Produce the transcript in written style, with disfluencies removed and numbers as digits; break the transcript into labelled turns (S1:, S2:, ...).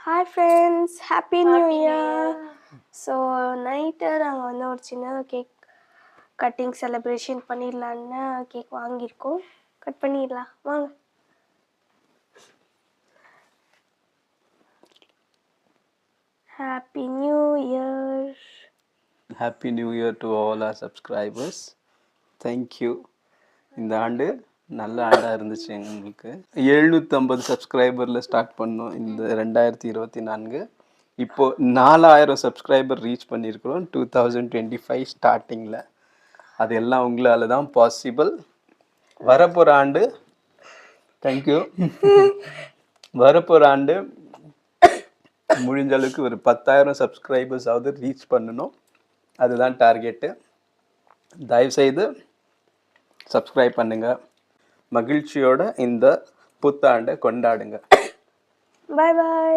S1: Hi friends, happy new year. So night நாங்கள் வந்து ஒரு சின்ன கேக் கட்டிங் செலிப்ரேஷன் பண்ணிடலான்னு கேக் வாங்கியிருக்கோம். கட் பண்ணிடலாம் வாங்க. Happy new year.
S2: Happy new year to all our subscribers. Thank you. இந்த ஆண்டு நல்ல ஆண்டாக இருந்துச்சு எங்களுக்கு. 750 சப்ஸ்கிரைபரில் ஸ்டார்ட் பண்ணோம் இந்த 2024. இப்போது 4000 சப்ஸ்கிரைபர் ரீச் பண்ணியிருக்கிறோம் 2025 ஸ்டார்டிங்கில். அது எல்லாம் உங்களால் தான் பாசிபிள். வரப்போகிற ஆண்டு தேங்க்யூ வரப்போகிற ஆண்டு முடிஞ்ச அளவுக்கு ஒரு 10,000 சப்ஸ்கிரைபர்ஸாவது ரீச் பண்ணணும். அதுதான் டார்கெட்டு. தயவுசெய்து சப்ஸ்கிரைப் பண்ணுங்கள். மகிழ்ச்சியோட இந்த புத்தாண்டை கொண்டாடுங்க.
S1: பாய் பாய்.